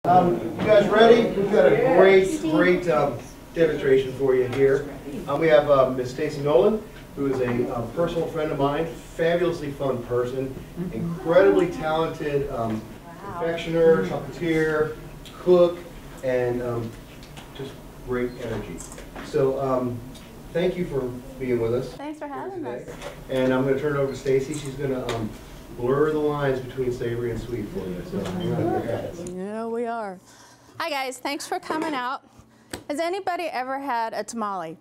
You guys ready? We've got a great demonstration for you here. We have Miss Stacy Nolan, who is a personal friend of mine, fabulously fun person, incredibly talented confectioner, chocolatier, cook, and just great energy. So thank you for being with us. Thanks for having us. And I'm going to turn it over to Stacy. She's going to blur the lines between savory and sweet for you. So hang on to your hats. Yeah, we are. Hi guys, thanks for coming out. Has anybody ever had a tamale?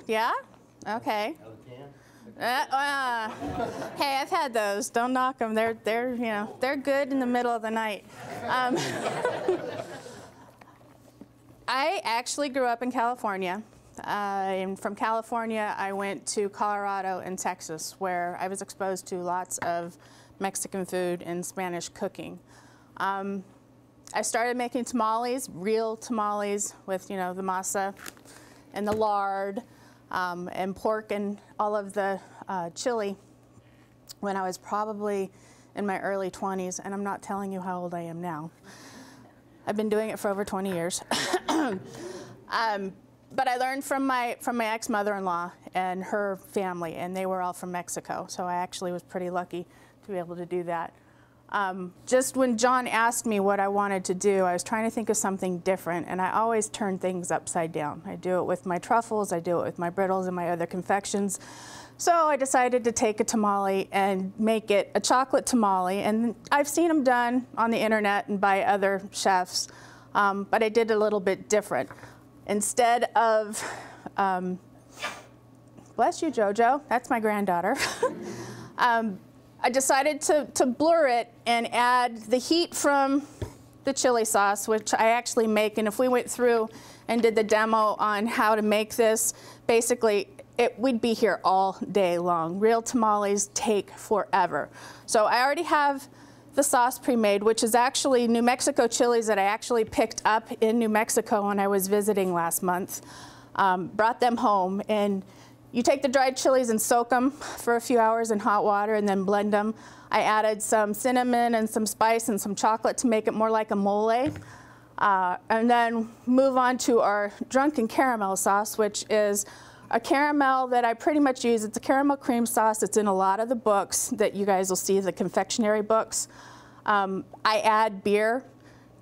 Yeah? Okay. Hey, I've had those. Don't knock them. They're good in the middle of the night. I actually grew up in California. And from California, I went to Colorado and Texas, where I was exposed to lots of Mexican food and Spanish cooking. I started making tamales, real tamales, with the masa and the lard and pork and all of the chili when I was probably in my early 20s, and I'm not telling you how old I am now. I've been doing it for over 20 years. But I learned from my ex-mother-in-law and her family, and they were all from Mexico, so I actually was pretty lucky to be able to do that. Just when John asked me what I wanted to do, I was trying to think of something different, and I always turn things upside down. I do it with my truffles, I do it with my brittles and my other confections. So I decided to take a tamale and make it a chocolate tamale, and I've seen them done on the internet and by other chefs, but I did it a little bit different. Instead of, bless you, Jojo, that's my granddaughter. I decided to blur it and add the heat from the chili sauce, which I actually make. And if we went through and did the demo on how to make this, basically, we'd be here all day long. Real tamales take forever. So I already have the sauce pre-made, which is actually New Mexico chilies that I actually picked up in New Mexico when I was visiting last month. Brought them home, and you take the dried chilies and soak them for a few hours in hot water and then blend them. I added some cinnamon and some spice and some chocolate to make it more like a mole. And then move on to our Drunken caramel sauce, which is a caramel that I pretty much use. It's a caramel cream sauce. It's in a lot of the books that you guys will see, the confectionery books. I add beer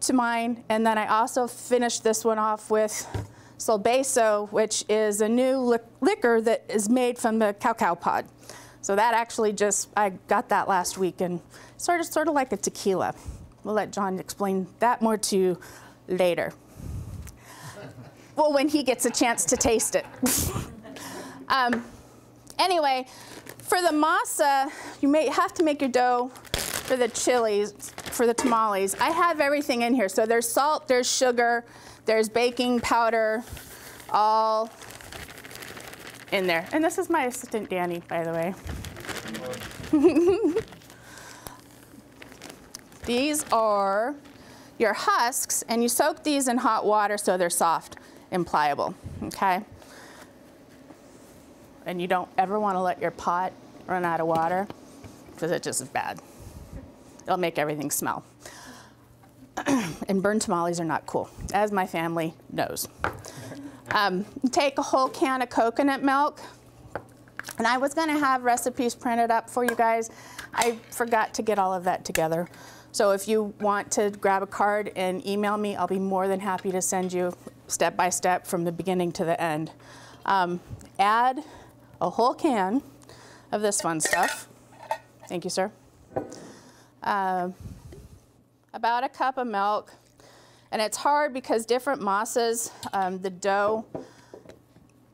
to mine, and then I also finish this one off with Solbeso, which is a new liquor that is made from the cacao pod. So that actually I got that last week, and sort of like a tequila. We'll let John explain that more to you later. Well, when he gets a chance to taste it. Anyway, for the masa, you may have to make your dough for the chilies, for the tamales. I have everything in here. So there's salt, there's sugar, there's baking powder, all in there. And this is my assistant, Danny, by the way. These are your husks, and you soak these in hot water so they're soft and pliable, okay? And you don't ever want to let your pot run out of water, because it just is bad. It'll make everything smell. And burnt tamales are not cool, as my family knows. Take a whole can of coconut milk. And I was going to have recipes printed up for you guys. I forgot to get all of that together. So if you want to grab a card and email me, I'll be more than happy to send you step by step from the beginning to the end. Add a whole can of this fun stuff. Thank you, sir. About a cup of milk. And it's hard because different masas, the dough,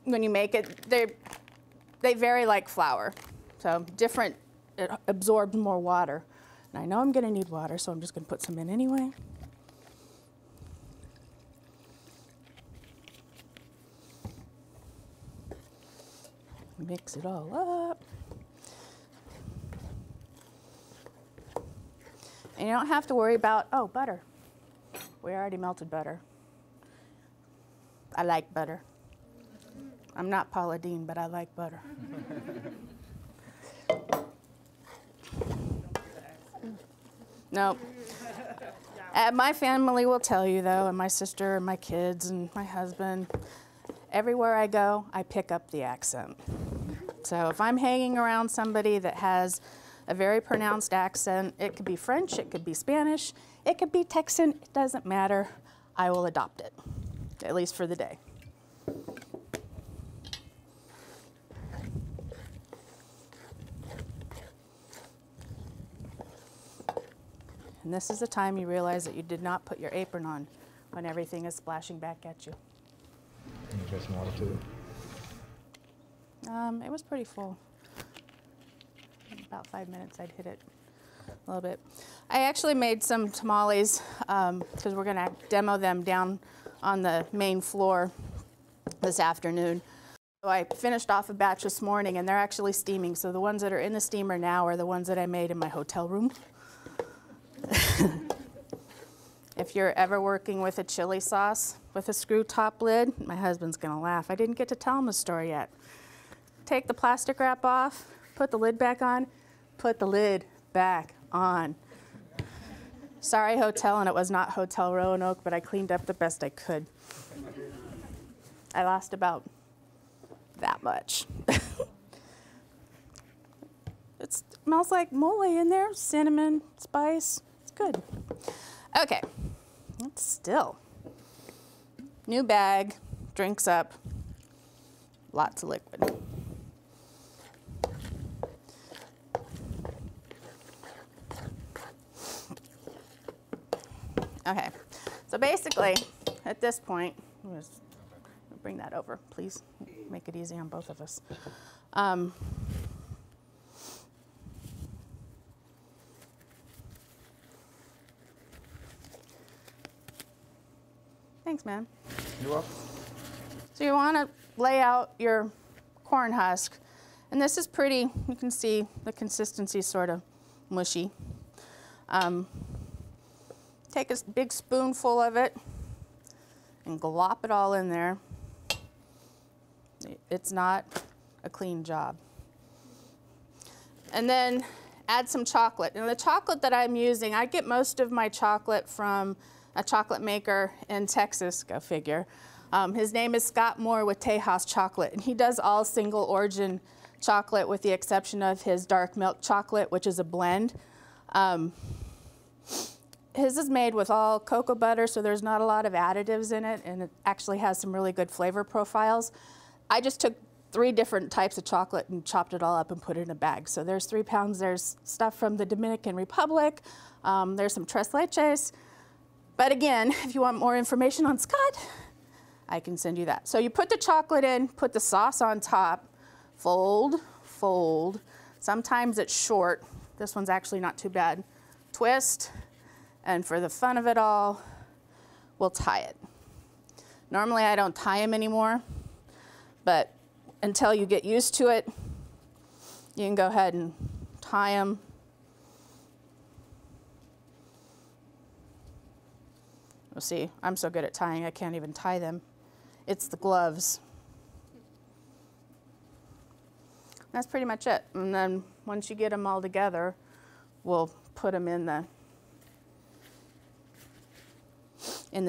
when you make it, they vary like flour. So different, it absorbs more water. And I know I'm going to need water, so I'm just going to put some in anyway. Mix it all up. And you don't have to worry about, oh, butter. We already melted butter. I like butter. I'm not Paula Deen, but I like butter. Nope. My family will tell you though, and my sister and my kids and my husband, everywhere I go, I pick up the accent. So if I'm hanging around somebody that has a very pronounced accent, it could be French, it could be Spanish, it could be Texan, it doesn't matter. I will adopt it, at least for the day. And this is the time you realize that you did not put your apron on when everything is splashing back at you. Can you try some water to it? It was pretty full. In about 5 minutes I'd hit it a little bit. I actually made some tamales because we're gonna demo them down on the main floor this afternoon. So I finished off a batch this morning and they're actually steaming. So the ones that are in the steamer now are the ones that I made in my hotel room. If you're ever working with a chili sauce with a screw top lid, my husband's gonna laugh. I didn't get to tell him the story yet. Take the plastic wrap off, put the lid back on, put the lid back on. Sorry, hotel, and it was not Hotel Roanoke, but I cleaned up the best I could. I lost about that much. It smells like mole in there, cinnamon, spice. It's good. Okay, it's still. New bag, drinks up, lots of liquid. Okay, so basically, at this point, bring that over, please. Make it easy on both of us. Thanks, man. You're welcome. So you want to lay out your corn husk. And this is pretty, you can see the consistency is sort of mushy. Take a big spoonful of it and glop it all in there. It's not a clean job. And then add some chocolate. And the chocolate that I'm using, I get most of my chocolate from a chocolate maker in Texas, go figure. His name is Scott Moore with Tejas Chocolate, and he does all single origin chocolate with the exception of his dark milk chocolate, which is a blend. His is made with all cocoa butter, so there's not a lot of additives in it, and it actually has some really good flavor profiles. I just took 3 different types of chocolate and chopped it all up and put it in a bag. So there's 3 pounds, there's stuff from the Dominican Republic, there's some tres leches. But again, if you want more information on Scott, I can send you that. So you put the chocolate in, put the sauce on top, fold, fold. Sometimes it's short. This one's actually not too bad. Twist, and for the fun of it all, we'll tie it. Normally I don't tie them anymore, but until you get used to it, you can go ahead and tie them. You'll see, I'm so good at tying, I can't even tie them. It's the gloves. That's pretty much it. And then once you get them all together, we'll put them in the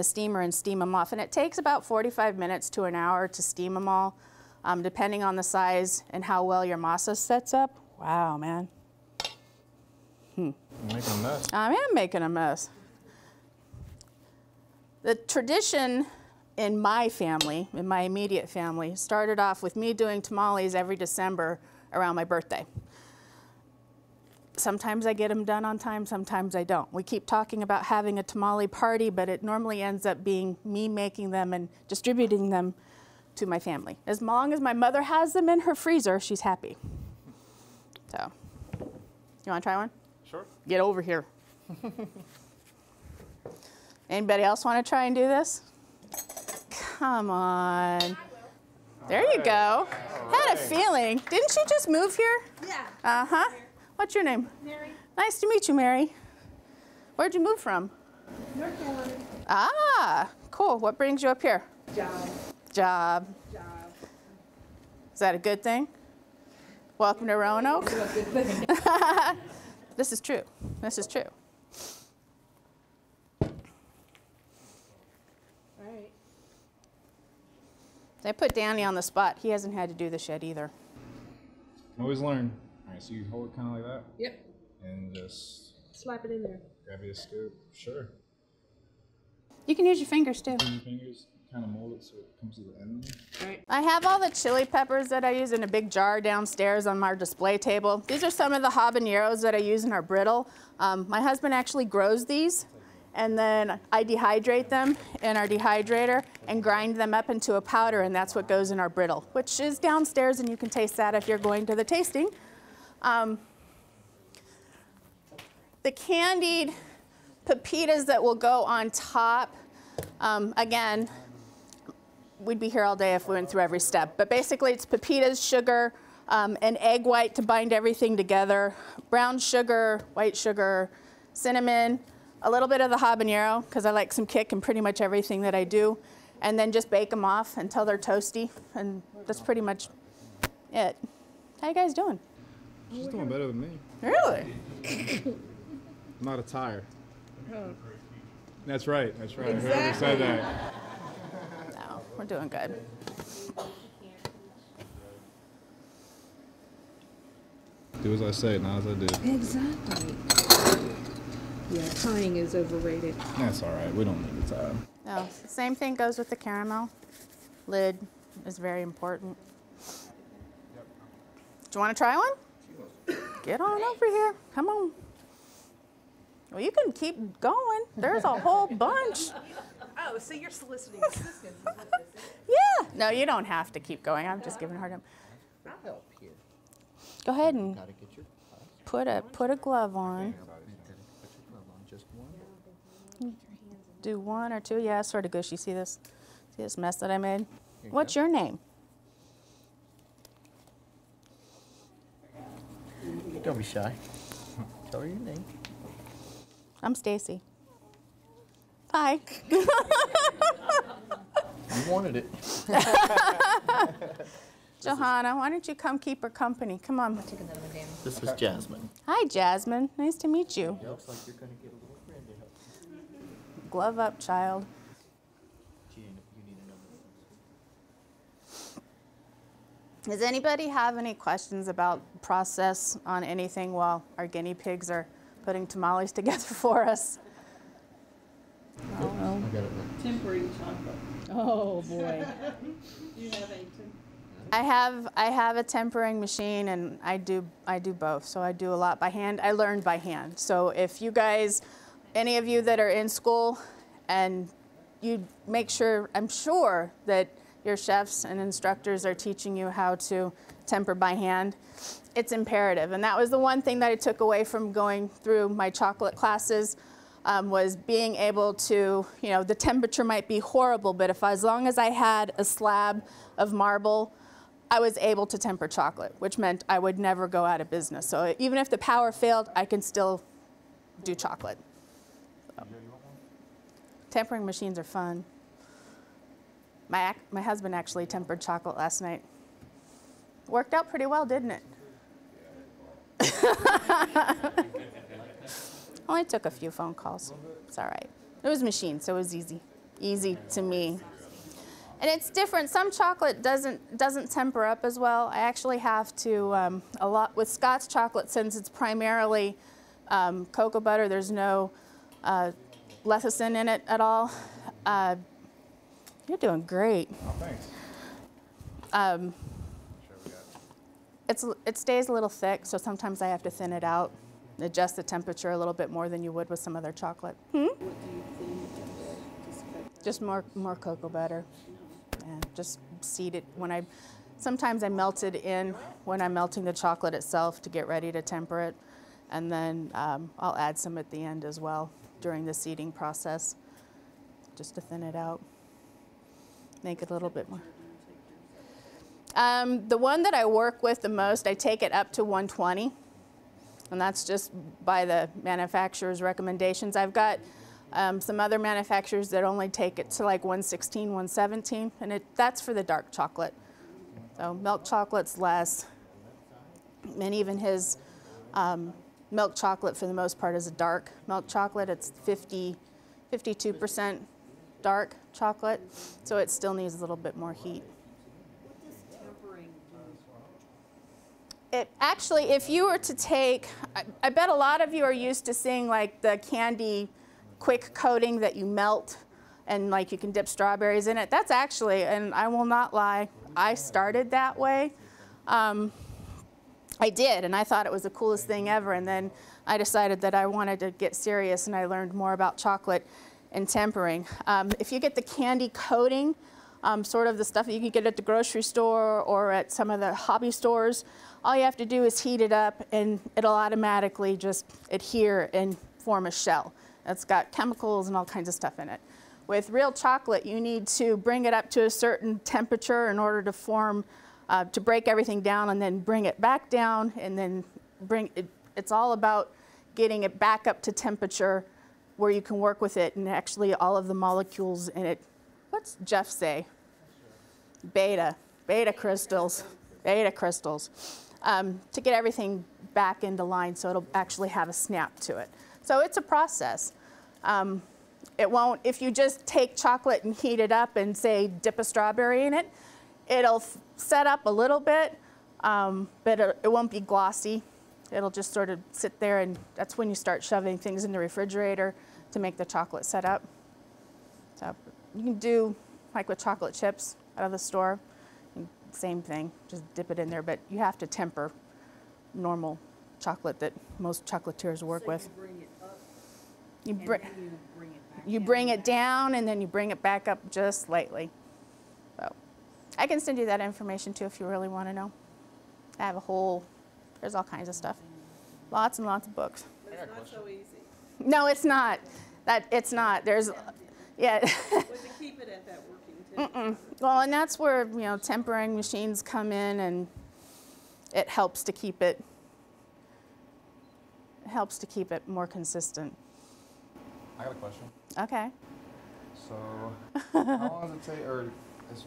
steamer and steam them off. And it takes about 45 minutes to an hour to steam them all, depending on the size and how well your masa sets up. Wow, man. You're making a mess. I am making a mess. The tradition in my family, in my immediate family, started off with me doing tamales every December around my birthday. Sometimes I get them done on time, sometimes I don't. We keep talking about having a tamale party, but it normally ends up being me making them and distributing them to my family. As long as my mother has them in her freezer, she's happy. So, you want to try one? Sure. Get over here. Anybody else want to try and do this? Come on. There you go. Had a feeling. Didn't you just move here? Yeah. Uh-huh. What's your name? Mary. Nice to meet you, Mary. Where'd you move from? North Carolina. Ah, cool. What brings you up here? Job. Job. Job. Is that a good thing? Welcome to Roanoke. This is true. This is true. I put Danny on the spot. He hasn't had to do this yet either. Always learn. All right, so you hold it kind of like that? Yep. And just Slap it in there. grab your scoop. Sure. You can use your fingers too. Between your fingers, kind of mold it so it comes to the end. All right. I have all the chili peppers that I use in a big jar downstairs on our display table. These are some of the habaneros that I use in our brittle. My husband actually grows these, and then I dehydrate them in our dehydrator and grind them up into a powder, and that's what goes in our brittle, which is downstairs, and you can taste that if you're going to the tasting. The candied pepitas that will go on top, again, we'd be here all day if we went through every step, but basically it's pepitas, sugar, an egg white to bind everything together, brown sugar, white sugar, cinnamon, a little bit of the habanero, because I like some kick in pretty much everything that I do, and then just bake them off until they're toasty, and that's pretty much it. How you guys doing? She's doing better than me. Really? I'm not a tire. Oh. That's right. Exactly. Whoever said that. No, we're doing good. Do as I say, not as I do. Exactly. Yeah, tying is overrated. That's all right. We don't need the tire. No, same thing goes with the caramel. Lid is very important. Do you want to try one? Get on over here. Come on. Well, you can keep going. There's a whole bunch. Oh, so you're soliciting assistance. Yeah. No, you don't have to keep going. I'm just giving a hard time. I'll help here. Go ahead and Gotta get your put a glove on. put your glove on, just one. Do one or two. Yeah, it's sort of gushy. See this? See this mess that I made? you What's go. your name? Don't be shy. Tell her your name. I'm Stacy. Hi. You wanted it. Johanna, why don't you come keep her company? Come on. This is Jasmine. Hi, Jasmine. Nice to meet you. Looks like you're gonna get a little friend to help. Glove up, child. You need another. Does anybody have any questions about process on anything while our guinea pigs are putting tamales together for us? I got it. Tempering chocolate. Oh, boy. Do you have a I have a tempering machine, and I do both. So I do a lot by hand. I learned by hand. So if you guys, any of you that are in school, and you make sure, I'm sure that your chefs and instructors are teaching you how to temper by hand. It's imperative. And that was the one thing that I took away from going through my chocolate classes, was being able to, you know, the temperature might be horrible, but as long as I had a slab of marble, I was able to temper chocolate, which meant I would never go out of business. So even if the power failed, I can still do chocolate. So. Tempering machines are fun. My husband actually tempered chocolate last night. Worked out pretty well, didn't it? Only took a few phone calls. It's all right. It was machine, so it was easy. Easy to me. And it's different. Some chocolate doesn't temper up as well. I actually have to, a lot with Scott's chocolate, since it's primarily cocoa butter, there's no lecithin in it at all. You're doing great. Oh, thanks. It stays a little thick, so sometimes I have to thin it out, adjust the temperature a little bit more than you would with some other chocolate. Just more cocoa butter, and just seed it when sometimes I melt it in when I'm melting the chocolate itself to get ready to temper it, and then I'll add some at the end as well during the seeding process, just to thin it out, make it a little bit more. The one that I work with the most, I take it up to 120, and that's just by the manufacturer's recommendations. I've got some other manufacturers that only take it to like 116, 117, and that's for the dark chocolate. So milk chocolate's less, and even his milk chocolate for the most part is a dark milk chocolate. It's 52% dark chocolate, so it still needs a little bit more heat. It actually, if you were to take, I bet a lot of you are used to seeing like the candy quick coating that you melt and like you can dip strawberries in it. That's actually, and I will not lie, I started that way. I did, and I thought it was the coolest thing ever, and then I decided that I wanted to get serious, and I learned more about chocolate and tempering. If you get the candy coating, sort of the stuff that you can get at the grocery store or at some of the hobby stores, all you have to do is heat it up, and it'll automatically just adhere and form a shell. It's got chemicals and all kinds of stuff in it. With real chocolate, you need to bring it up to a certain temperature in order to form to break everything down and then bring it back down and then bring it. It's all about getting it back up to temperature where you can work with it and actually all of the molecules in it. What's Jeff say? Beta crystals, to get everything back into line so it'll actually have a snap to it. So it's a process. It won't, if you just take chocolate and heat it up and say dip a strawberry in it, it'll set up a little bit, but it won't be glossy. It'll just sort of sit there, and that's when you start shoving things in the refrigerator to make the chocolate set up. So you can do like with chocolate chips out of the store, same thing, just dip it in there, but you have to temper normal chocolate that most chocolatiers work with. You bring it up, You bring it down, and then you bring it back up just slightly. So I can send you that information too if you really want to know. I have a whole, there's all kinds of stuff. Lots and lots of books. It's not so easy. No, it's not. It's not. There's, yeah. But to keep it at that working temperature. Well, and that's where, you know, tempering machines come in, and it helps to keep it more consistent. I got a question. Okay. So, how long does it take, or is,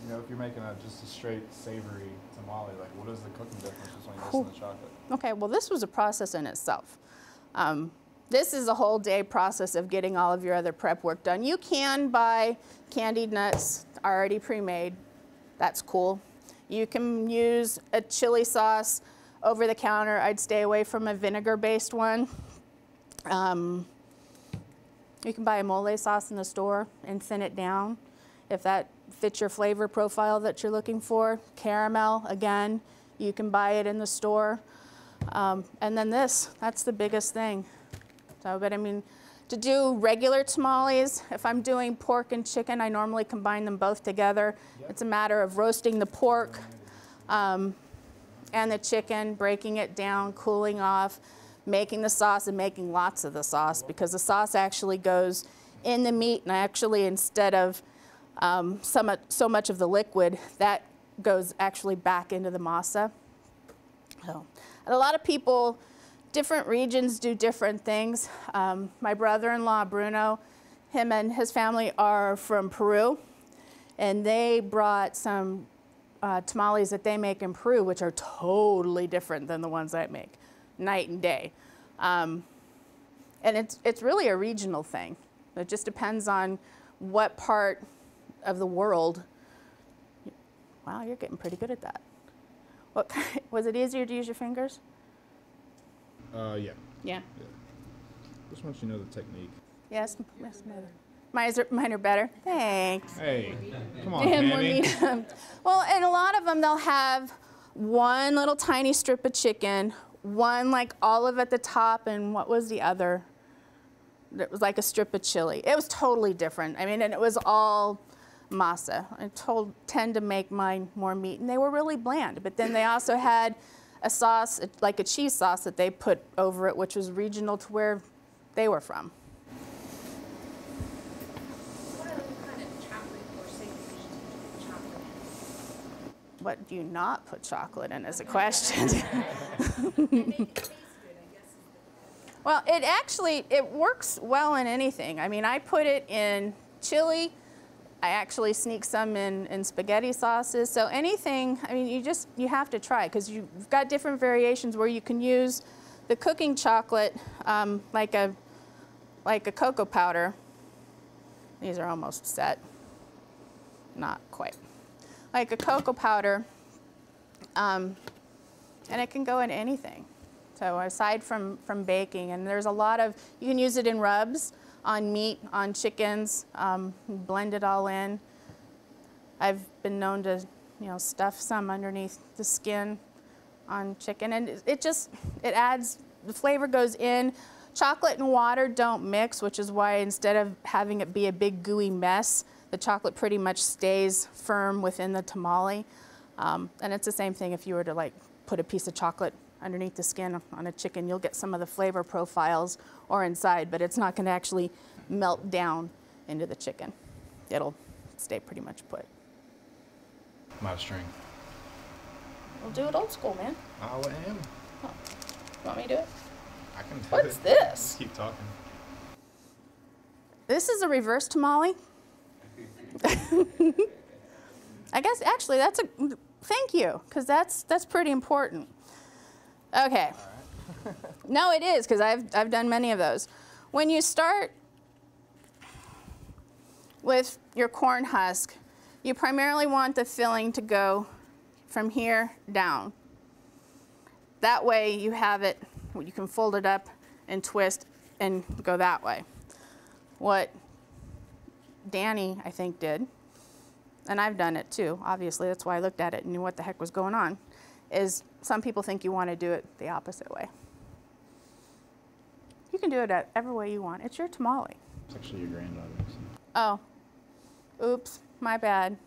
you know, if you're making just a straight savory tamale, like what is the cooking difference between this and the chocolate? Okay, well, this was a process in itself. This is a whole day process of getting all of your other prep work done. You can buy candied nuts already pre-made. That's cool. You can use a chili sauce over the counter. I'd stay away from a vinegar-based one. You can buy a mole sauce in the store and thin it down if that fits your flavor profile that you're looking for. Caramel, again, you can buy it in the store. And then that's the biggest thing. So, but I mean, to do regular tamales, if I'm doing pork and chicken, I normally combine them both together. Yep. It's a matter of roasting the pork and the chicken, breaking it down, cooling off, making the sauce, and making lots of the sauce, because the sauce actually goes in the meat, and actually instead of so much of the liquid, that goes actually back into the masa. So, and a lot of people, different regions do different things. My brother-in-law, Bruno, him and his family are from Peru, and they brought some tamales that they make in Peru, which are totally different than the ones I make. Night and day. And it's really a regional thing. It just depends on what part of the world. Wow, you're getting pretty good at that. Was it easier to use your fingers? Yeah. Yeah. Yeah. Just once you know the technique. Yes, mine are better. Thanks. Hey, come on, More Tammy. meat. Well, and a lot of them, they'll have one little tiny strip of chicken, one like olive at the top, and what was the other? It was like a strip of chili. It was totally different. I mean, and it was all masa. I tend to make mine more meat, and they were really bland. But then they also had a sauce, like a cheese sauce that they put over it, which was regional to where they were from. What other kind of chocolate or savory dishes do you put chocolate in? What do you not put chocolate in is a question. Well, it works well in anything. I mean, I put it in chili. I actually sneak some in spaghetti sauces. So anything, I mean, you have to try, because you've got different variations where you can use the cooking chocolate like a cocoa powder. These are almost set. Not quite. Like a cocoa powder. And it can go in anything. So aside from baking, and there's a lot of, you can use it in rubs, on meat, on chickens, blend it all in. I've been known to, you know, stuff some underneath the skin on chicken, and it adds, the flavor goes in. Chocolate and water don't mix, which is why instead of having it be a big gooey mess, the chocolate pretty much stays firm within the tamale. And it's the same thing if you were to like put a piece of chocolate underneath the skin on a chicken, you'll get some of the flavor profiles or inside, but it's not going to actually melt down into the chicken. It'll stay pretty much put. I'm out of string. We'll do it old school, man. I am. Oh. You want me to do it? I can do What's it. this? Just keep talking. This is a reverse tamale. I guess actually that's a, thank you, because that's pretty important. Okay. No, it is, because I've done many of those. When you start with your corn husk, you primarily want the filling to go from here down. That way you have it, you can fold it up and twist and go that way. What Danny, I think, did, and I've done it too, obviously, that's why I looked at it and knew what the heck was going on, is some people think you want to do it the opposite way. You can do it every way you want. It's your tamale. It's actually your granddaughter's. Oh, oops, my bad.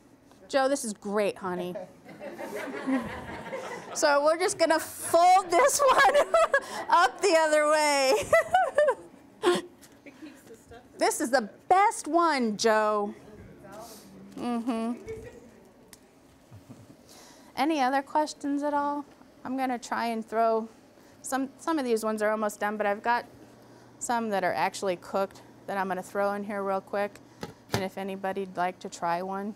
Joe, this is great, honey. So we're just gonna fold this one up the other way. It keeps the stuff. This is the best one, Joe. Mm-hmm. Any other questions at all? I'm gonna try and throw, some of these ones are almost done, but I've got some that are actually cooked that I'm gonna throw in here real quick. And if anybody'd like to try one,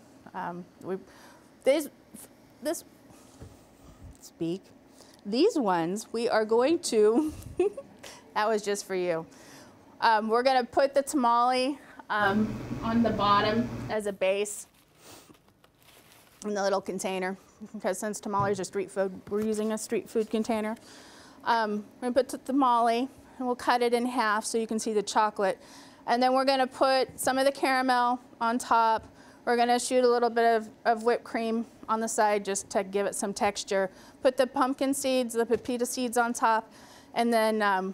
these ones we are going to, that was just for you. We're gonna put the tamale on the bottom as a base in the little container, because since tamales are street food, we're using a street food container. We're gonna put the tamale and we'll cut it in half so you can see the chocolate. And then we're gonna put some of the caramel on top. We're gonna shoot a little bit of whipped cream on the side just to give it some texture. Put the pumpkin seeds, the pepita seeds on top, and then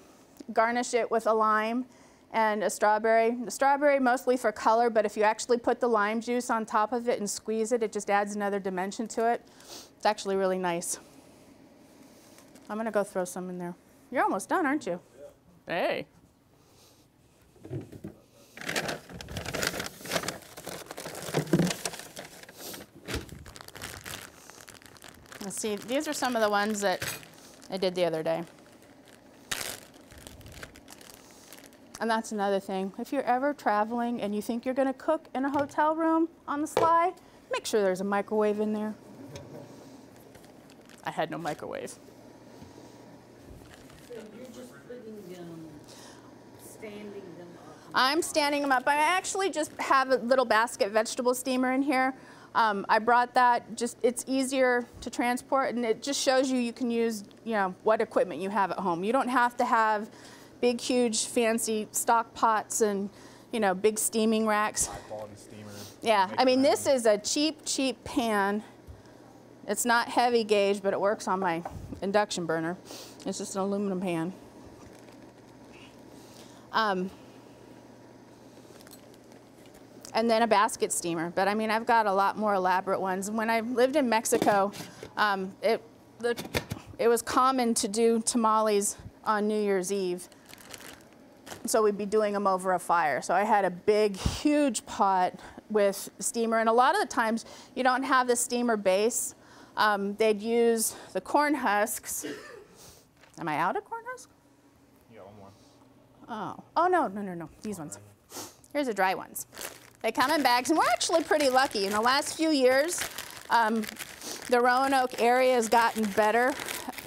garnish it with a lime and a strawberry. The strawberry mostly for color, but if you actually put the lime juice on top of it and squeeze it, it just adds another dimension to it. It's actually really nice. I'm gonna go throw some in there. You're almost done, aren't you? Yeah. Hey. Let's see, these are some of the ones that I did the other day. And that's another thing. If you're ever traveling and you think you're gonna cook in a hotel room on the sly, make sure there's a microwave in there. I had no microwave. So you're just putting them, standing them up. I'm standing them up. I actually just have a little basket vegetable steamer in here. I brought that, it's easier to transport, and it just shows you can use, you know, what equipment you have at home. You don't have to have big, huge, fancy stock pots and, you know, big steaming racks. High quality steamer. Yeah, I mean, this is a cheap pan. It's not heavy gauge, but it works on my induction burner. It's just an aluminum pan. And then a basket steamer. But I mean, I've got a lot more elaborate ones. When I lived in Mexico, it was common to do tamales on New Year's Eve. So we'd be doing them over a fire. So I had a big, huge pot with steamer. And a lot of the times, you don't have the steamer base. They'd use the corn husks. Am I out of corn husks? You got one more. Oh, no. These ones. Here's the dry ones. They come in bags, and we're actually pretty lucky. In the last few years, the Roanoke area has gotten better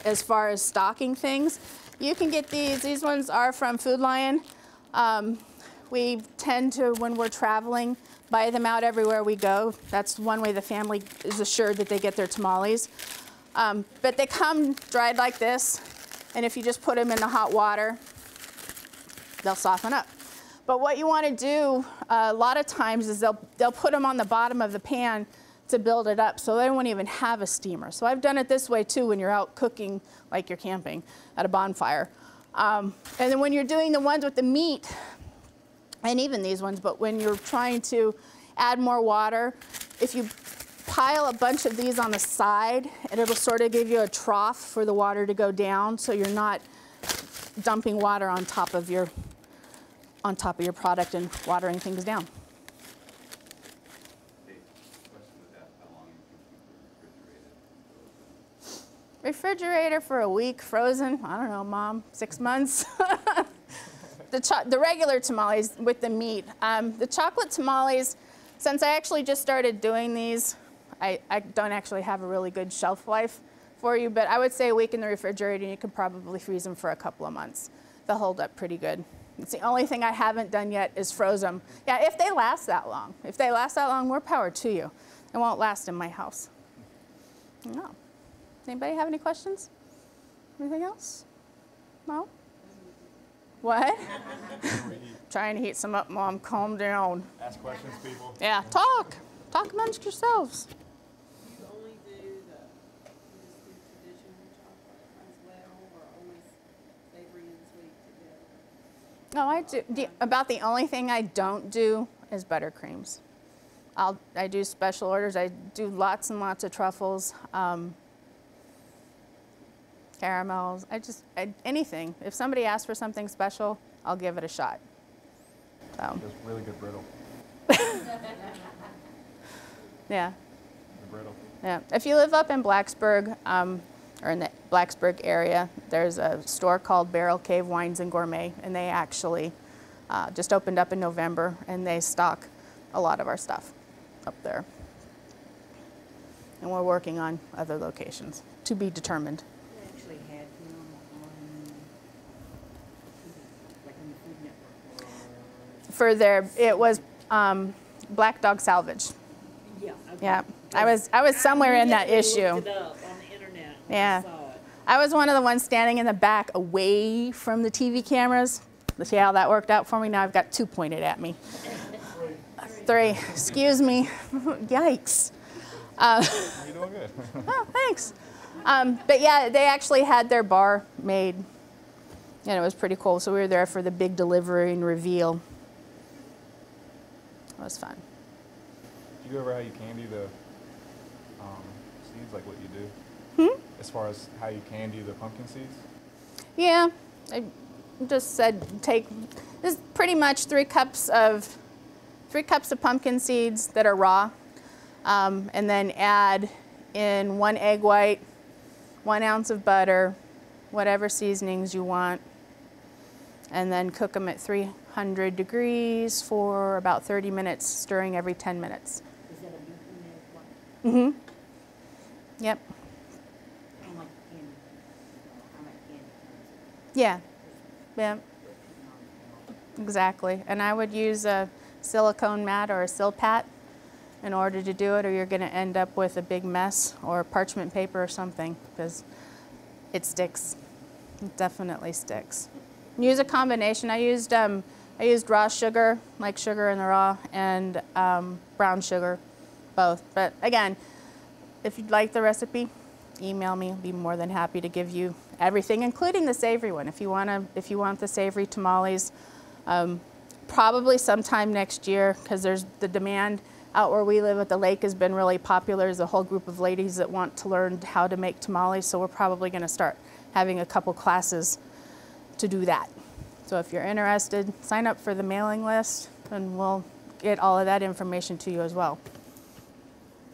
as far as stocking things. You can get these. These ones are from Food Lion. We tend to, when we're traveling, buy them out everywhere we go. That's one way the family is assured that they get their tamales. But they come dried like this, and if you just put them in the hot water, they'll soften up. But what you want to do a lot of times is they'll put them on the bottom of the pan to build it up, so they won't even have a steamer. So I've done it this way too when you're out cooking, like you're camping at a bonfire. And then when you're doing the ones with the meat, and even these ones, but when you're trying to add more water, if you pile a bunch of these on the side, and it'll sort of give you a trough for the water to go down, so you're not dumping water on top of your product and watering things down. Refrigerator for a week, frozen, I don't know, Mom, 6 months. The regular tamales with the meat. The chocolate tamales, since I actually just started doing these, I don't actually have a really good shelf life for you, but I would say a week in the refrigerator, and you could probably freeze them for a couple of months. They'll hold up pretty good. It's the only thing I haven't done yet is froze them. Yeah, if they last that long. If they last that long, more power to you. It won't last in my house. No. Anybody have any questions? Anything else? No? What? Trying to heat some up, Mom. Calm down. Ask questions, people. Yeah, talk. Talk amongst yourselves. You only do traditional chocolate as well, or always savory and sweet together? No, I do. About the only thing I don't do is buttercreams. I do special orders. I do lots and lots of truffles. Caramels, anything. If somebody asks for something special, I'll give it a shot. So. It's really good brittle. Yeah. The brittle. Yeah. If you live up in Blacksburg, or in the Blacksburg area, there's a store called Barrel Cave Wines and Gourmet, and they actually just opened up in November, and they stock a lot of our stuff up there. And we're working on other locations to be determined. Actually had him on, like on the Food Network. For their, it was Black Dog Salvage. Yeah. Okay. Yeah, I was somewhere in that issue. Looked it up on the internet. Yeah, Saw it. I was one of the ones standing in the back, away from the TV cameras. Let's see how that worked out for me. Now I've got 2 pointed at me. 3. Excuse me. Yikes. You're doing good. Oh, thanks. But yeah, they actually had their bar made, and it was pretty cool. So we were there for the big delivery and reveal. It was fun. Do you go over how you candy the seeds, like what you do? As far as how you candy the pumpkin seeds? Yeah, I just said this is pretty much 3 cups of pumpkin seeds that are raw, and then add in 1 egg white, 1 ounce of butter, whatever seasonings you want, and then cook them at 300 degrees for about 30 minutes, stirring every 10 minutes. Is that a beef in there? Yep. I like candy. I like candy. Yeah. Yeah. Exactly. And I would use a silicone mat or a Silpat in order to do it, or you're going to end up with a big mess, or parchment paper or something, because it sticks. It definitely sticks. Use a combination. I used raw sugar, like sugar in the raw, and brown sugar, both. But again, if you'd like the recipe, email me. I'll be more than happy to give you everything, including the savory one. If you want the savory tamales, probably sometime next year, because there's the demand out where we live at the lake has been really popular. There's a whole group of ladies that want to learn how to make tamales, so we're probably going to start having a couple classes to do that. So if you're interested, sign up for the mailing list, and we'll get all of that information to you as well.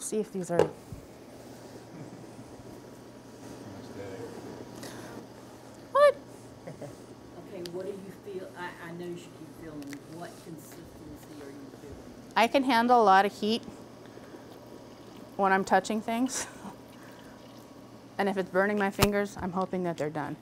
See if these are... What? Okay, what do you feel? I know you should keep feeling. What consistency are you feeling? I can handle a lot of heat when I'm touching things. And if it's burning my fingers, I'm hoping that they're done.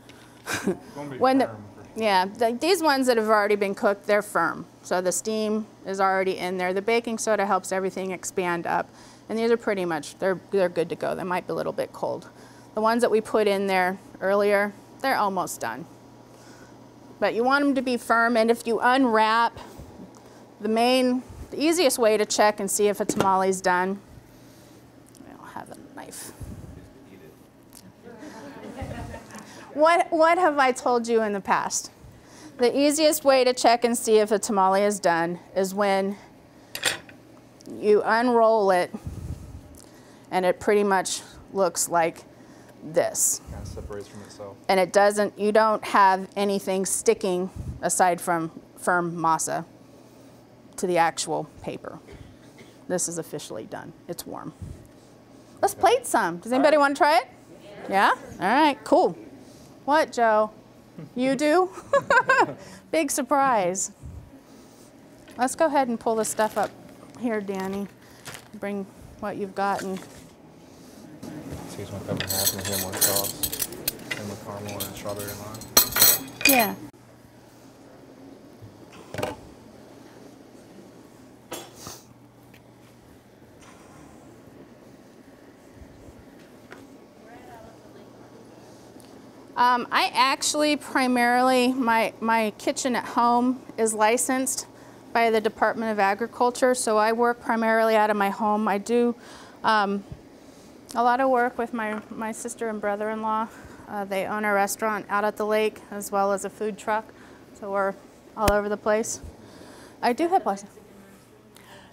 These ones that have already been cooked, they're firm. So the steam is already in there. The baking soda helps everything expand up. And these are pretty much, they're good to go. They might be a little bit cold. The ones that we put in there earlier, they're almost done. But you want them to be firm, and if you unwrap, the easiest way to check and see if a tamale's done, I don't have a knife. What have I told you in the past? The easiest way to check and see if a tamale is done is when you unroll it and it pretty much looks like this. Kind of separates from itself. And it doesn't, you don't have anything sticking aside from firm masa to the actual paper. This is officially done. It's warm. Let's plate some. Does anybody want to try it? Yeah? All right, cool. What, Joe? You do? Big surprise. Let's go ahead and pull this stuff up here, Danny. Bring what you've gotten. So he's going to cut in half and here more sauce. And with caramel and strawberry and lime. Yeah. I actually primarily, my kitchen at home is licensed by the Department of Agriculture, so I work primarily out of my home. I do a lot of work with my sister and brother-in-law. They own a restaurant out at the lake as well as a food truck, so we're all over the place. I do have places.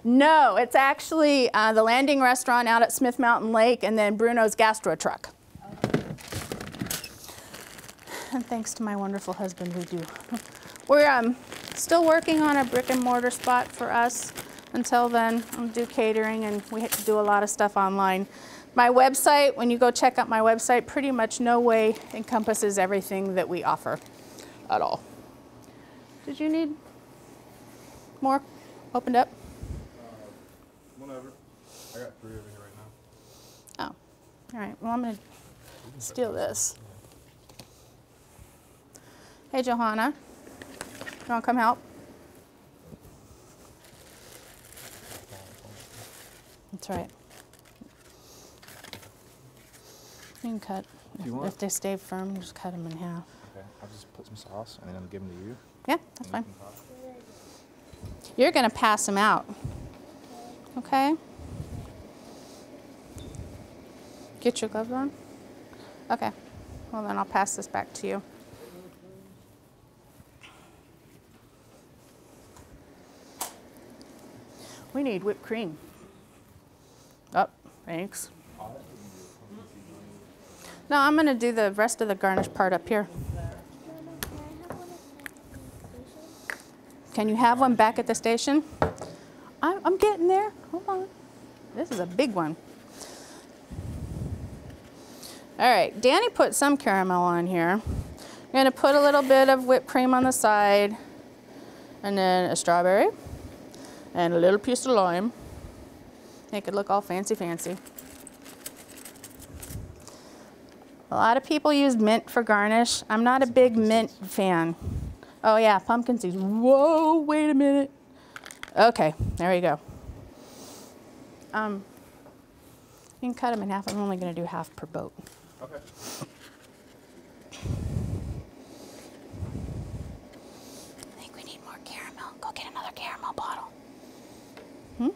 No, it's actually the Landing Restaurant out at Smith Mountain Lake and then Bruno's Gastro Truck. And thanks to my wonderful husband, we do. We're still working on a brick and mortar spot for us. Until then, I'll do catering and we do a lot of stuff online. My website, when you go check out my website, pretty much no way encompasses everything that we offer at all. Did you need more opened up? Whatever. I got 3 over here right now. Oh, all right. Well, I'm going to steal this. Hey, Johanna. You want to come help? That's right. You can cut. If they stay firm, just cut them in half. Okay, I'll just put some sauce and then give them to you. Yeah, that's fine. You're going to pass them out. Okay? Get your gloves on? Okay. Well, then I'll pass this back to you. We need whipped cream. Oh, thanks. No, I'm going to do the rest of the garnish part up here. Can you have one back at the station? I'm getting there. Hold on. This is a big one. All right, Danny put some caramel on here. I'm going to put a little bit of whipped cream on the side, and then a strawberry, and a little piece of lime. Make it look all fancy, fancy. A lot of people use mint for garnish. I'm not a big mint fan. Oh yeah, pumpkin seeds. Whoa, wait a minute. Okay, there you go. You can cut them in half. I'm only going to do half per boat. Okay. I think we need more caramel. Go get another caramel bottle. Hmm?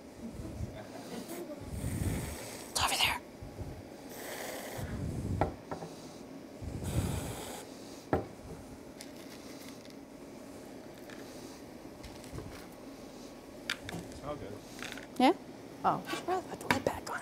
It's over there. Smell good. Yeah? Oh, I should probably put the lid back on.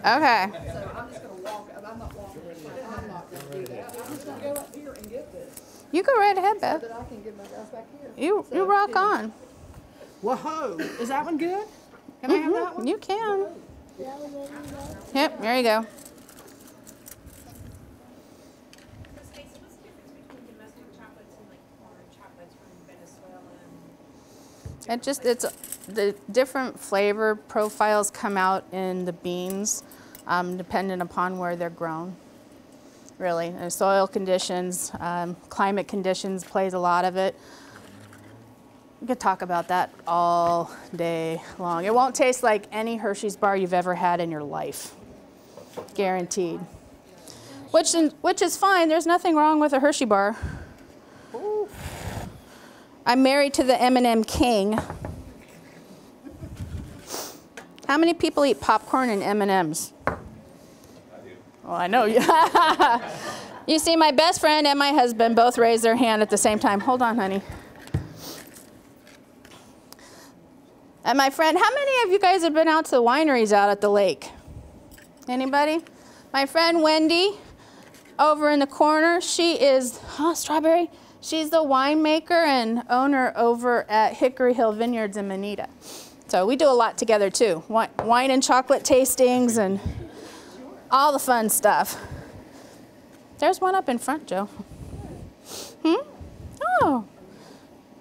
Okay. So I'm just gonna walk, I'm not walking, I'm not gonna do that. I'm just gonna go up here and get this, You go right ahead, so Beth. that I can get my guys back here. You rock on. Whoa, is that one good? Can I have that one? You can. Yep, there you go. So Stacy, what's the difference between domestic chocolates and like foreign chocolates from Venezuela? It's the different flavor profiles come out in the beans, depending upon where they're grown. really. And soil conditions, climate conditions plays a lot of it. We could talk about that all day long. It won't taste like any Hershey's bar you've ever had in your life. Guaranteed. Which is fine. There's nothing wrong with a Hershey bar. I'm married to the M&M King. How many people eat popcorn and M&Ms? I do. Well, I know. You see, my best friend and my husband both raised their hand at the same time. Hold on, honey. And my friend, how many of you guys have been out to the wineries out at the lake? Anybody? My friend Wendy, over in the corner, she is, Strawberry? She's the winemaker and owner over at Hickory Hill Vineyards in Manita. So we do a lot together too. Wine and chocolate tastings and all the fun stuff. There's one up in front, Joe. Oh.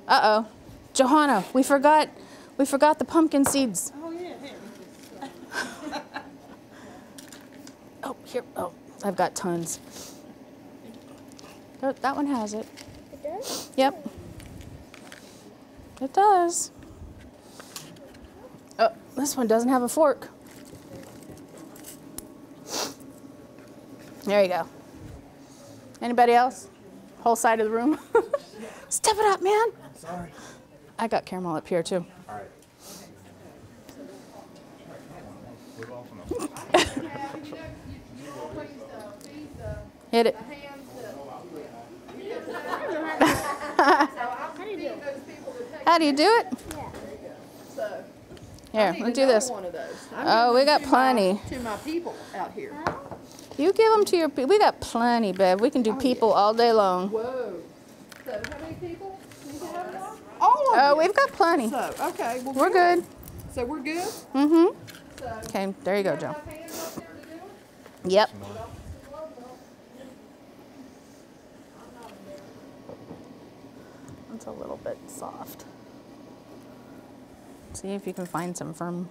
Uh-oh. Johanna, we forgot the pumpkin seeds. Oh, yeah. Oh, here. Oh, I've got tons. Oh, that one has it. It does? Yep. It does. Oh, this one doesn't have a fork. There you go. Anybody else? Whole side of the room? Step it up, man. Sorry. I got caramel up here too. All right. Hit it. How do you do it? So, Here, let's do this. one of those. Oh, we got plenty. To my people out here. You give them to your people. We got plenty, babe. We can do people all day long. Whoa. So, how many people? All of Oh, you. we've got plenty. So, okay. Well, We're good. So, we're good? Mm-hmm. So, Okay, there you go, Joe. have hands up there to do it? Yep. It's a little bit soft. See if you can find some firm.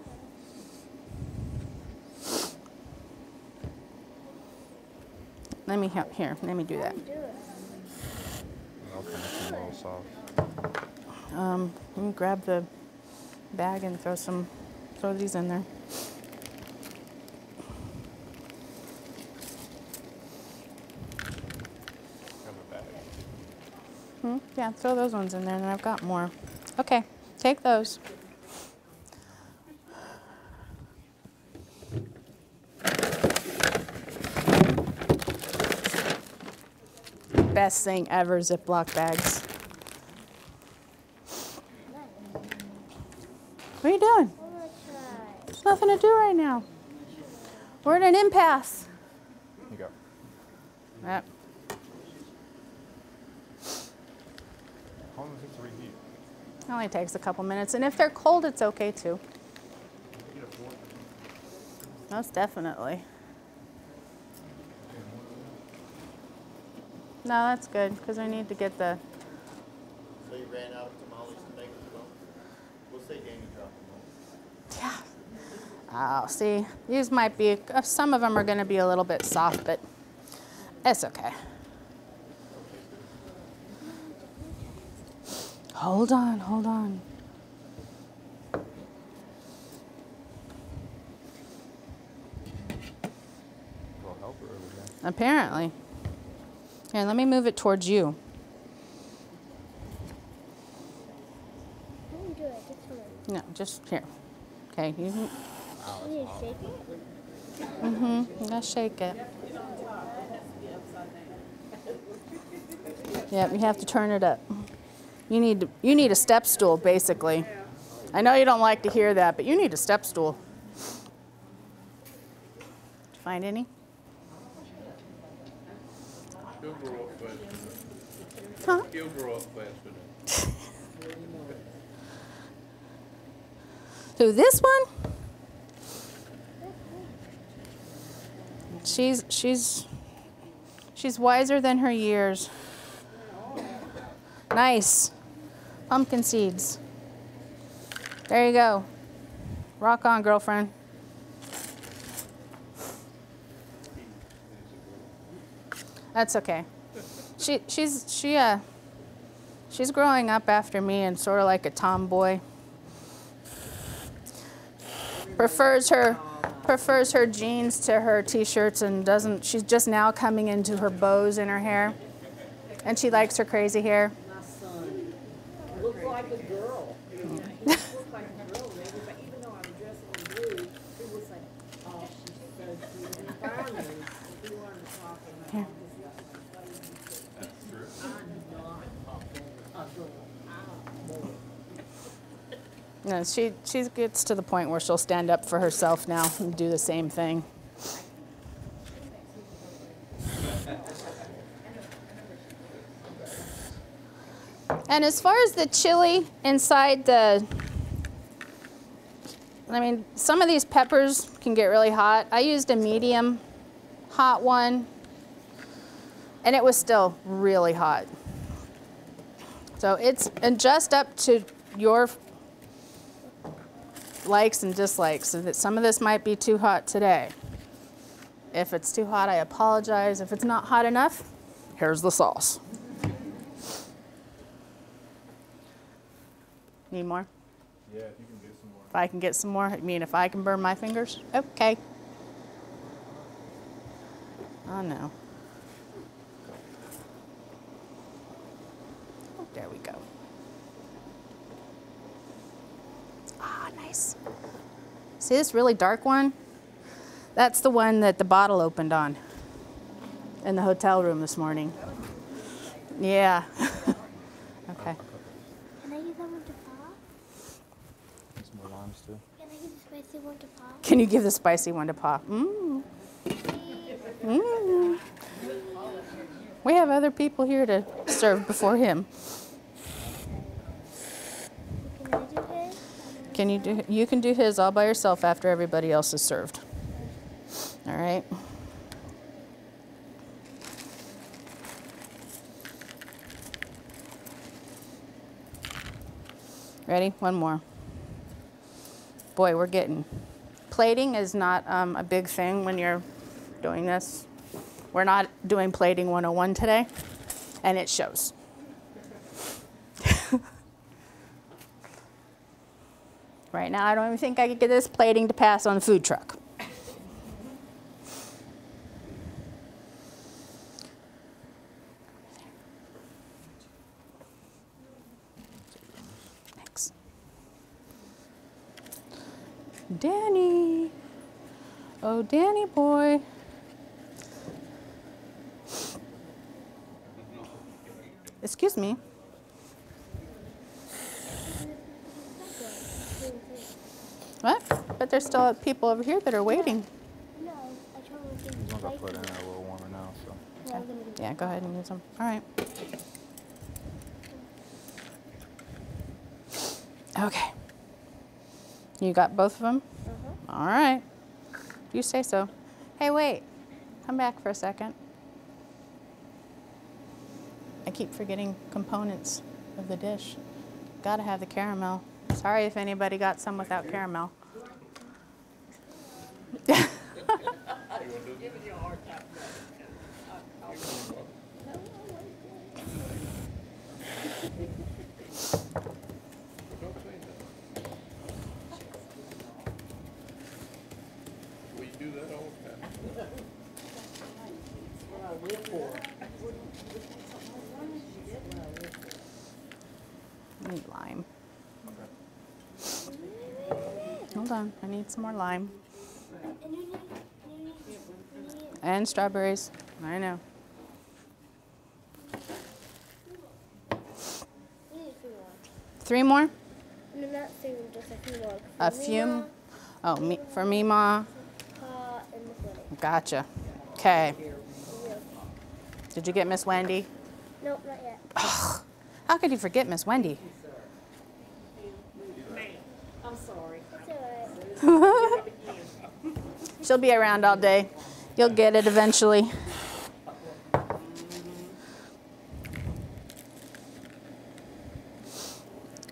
Let me help here. Let me do that. Okay, it's a little soft. Let me grab the bag and throw these in there. Grab a bag. Yeah, throw those ones in there, and I've got more. Okay, take those. Best thing ever, Ziploc bags. What are you doing? There's nothing to do right now. We're in an impasse. Here you go. Yep. How long does it take to reheat? It only takes a couple minutes, and if they're cold, it's okay too. Most definitely. No, that's good, because I need to get the... So you ran out of tamales to make as well? We'll say Danny dropped them off. Yeah. Oh, see, these might be, some of them are going to be a little bit soft, but it's okay. Hold on, hold on. Little helper over there. Apparently. Here, let me move it towards you. I can do it this way. No, just here. Okay, you can... You need to shake it? You gotta shake it. Yep, you have to turn it up. You need a step stool, basically. I know you don't like to hear that, but you need a step stool. Did you find any? He'll grow up fast. Huh? He'll grow up fast enough. So this one, she's wiser than her years. Nice. Pumpkin seeds. There you go. Rock on, girlfriend. That's okay. She's growing up after me and sort of like a tomboy. Prefers her jeans to her t-shirts and doesn't. She's just now coming into her bows in her hair, and she likes her crazy hair. My son looked like a girl. He looked like a girl, maybe, but even though I'm dressed in blue, he was like, oh, she's so cute. And finally, if you wanted to talk about Here. I'm not a girl. I'm a boy. No, she gets to the point where she'll stand up for herself now and do the same thing. And as far as the chili inside some of these peppers can get really hot. I used a medium hot one, and it was still really hot. So it's adjust up to your likes and dislikes, so that some of this might be too hot today. If it's too hot, I apologize. If it's not hot enough, here's the sauce. Need more? Yeah, if you can get some more. If I can get some more, I mean, if I can burn my fingers, okay. Oh no. Oh, there we go. Ah, nice. See this really dark one? That's the one that the bottle opened on in the hotel room this morning. Yeah. Okay. Can I give that one to Pop? Some more limes too. Can I give the spicy one to Pop? Can you give the spicy one to Pop? Mmm. Mmm. We have other people here to serve before him. Can I do his? You can do his all by yourself after everybody else is served. All right. Ready? One more. Boy, we're getting. Plating is not a big thing when you're doing this. We're not doing plating 101 today, and it shows. Right now, I don't even think I could get this plating to pass on the food truck. Thanks. Danny. Oh, Danny boy. Excuse me. What? But there's still people over here that are waiting. No, I told him to I'm give gonna the put it in spicy. there a little warmer now, so. Yeah, I'm gonna give Yeah, go ahead and use them. All right. Okay. You got both of them? All right. You say so. Hey, wait. Come back for a second. I keep forgetting components of the dish. Gotta have the caramel. Sorry if anybody got some without caramel. We do that all the time. I need lime. Hold on, I need some more lime. And you need And strawberries. I know. three more. 3 more? No, not 3 more, just a few more. A few? Oh, for me, Ma. Pa and Miss Wendy. Gotcha. Okay. Yeah. Did you get Miss Wendy? Nope, not yet. How could you forget Miss Wendy? I'm sorry. It's alright. She'll be around all day. You'll get it eventually.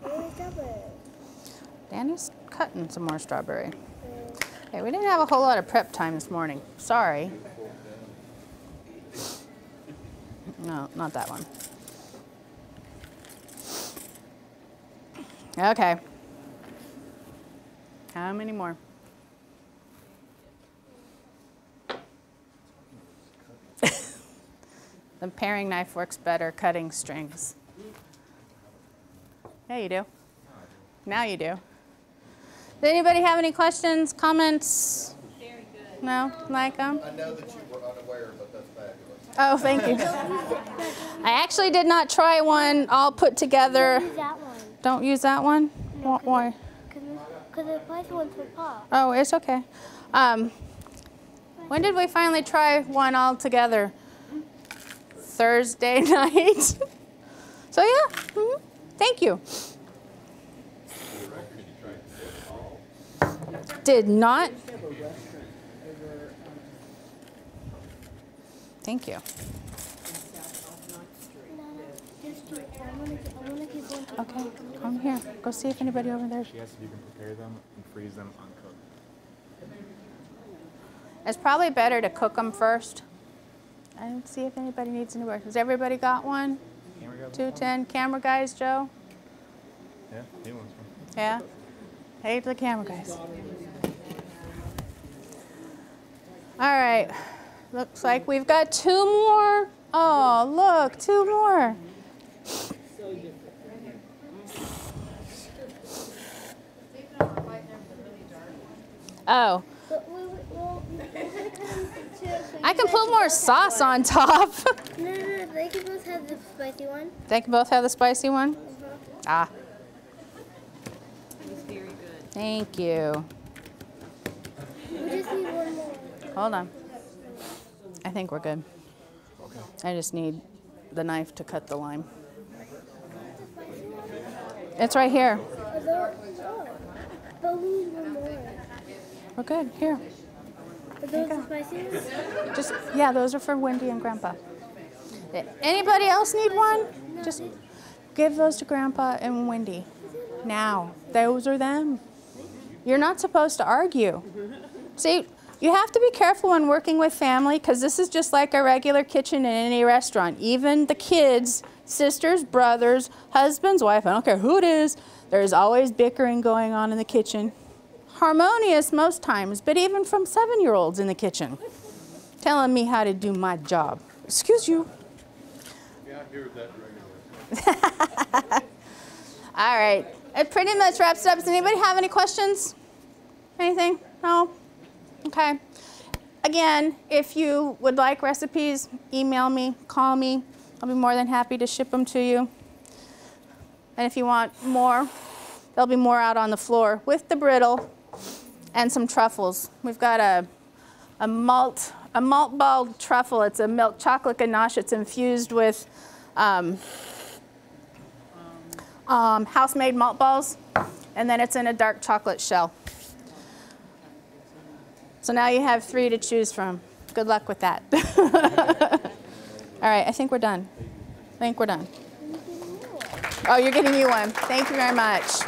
Where's strawberry? Danny's cutting some more strawberry. Hey, we didn't have a whole lot of prep time this morning. Sorry. No, not that one. Okay. How many more? The paring knife works better cutting strings. Yeah, you do. Now you do. Does anybody have any questions, comments? Very good. No? Like them? I know that you were unaware, but that's fabulous. Oh, thank you. I actually did not try one all put together. Use that one. Don't use that one? Why? Because the spicy one's for Pop. Oh, it's okay. When did we finally try one all together? Thursday night. So yeah, thank you. Did not. Thank you. Okay, come here. Go see if anybody over there. She asked if you can prepare them and freeze them uncooked. It's probably better to cook them first. And see if anybody needs any work. Has everybody got one? 210 camera guys, Joe? Yeah, he wants one. Yeah? Hey to the camera guys. All right. Looks like we've got 2 more. Oh, look, 2 more. Oh. I can put more sauce on top. No, they can both have the spicy one. They can both have the spicy one? Ah. It's very good. Thank you. We just need one more. Hold on. I think we're good. Okay. I just need the knife to cut the lime. It's right here. But we need one more. We're good. Here. Are those the spicy ones? Just, yeah, those are for Wendy and Grandpa. Anybody else need one? Just give those to Grandpa and Wendy. Now, those are them. You're not supposed to argue. See, you have to be careful when working with family because this is just like a regular kitchen in any restaurant. Even the kids, sisters, brothers, husbands, wife, I don't care who it is, there's always bickering going on in the kitchen. Harmonious most times, but even from 7-year-olds in the kitchen telling me how to do my job. Excuse you. Yeah, I hear that regularly. All right, it pretty much wraps it up. Does anybody have any questions? Anything? No? Okay. Again, if you would like recipes, email me, call me. I'll be more than happy to ship them to you. And if you want more, there'll be more out on the floor with the brittle and some truffles. We've got a malt ball truffle. It's a milk chocolate ganache. It's infused with house-made malt balls, and then it's in a dark chocolate shell. So now you have 3 to choose from. Good luck with that. All right, I think we're done. Oh, you're getting me one. Thank you very much.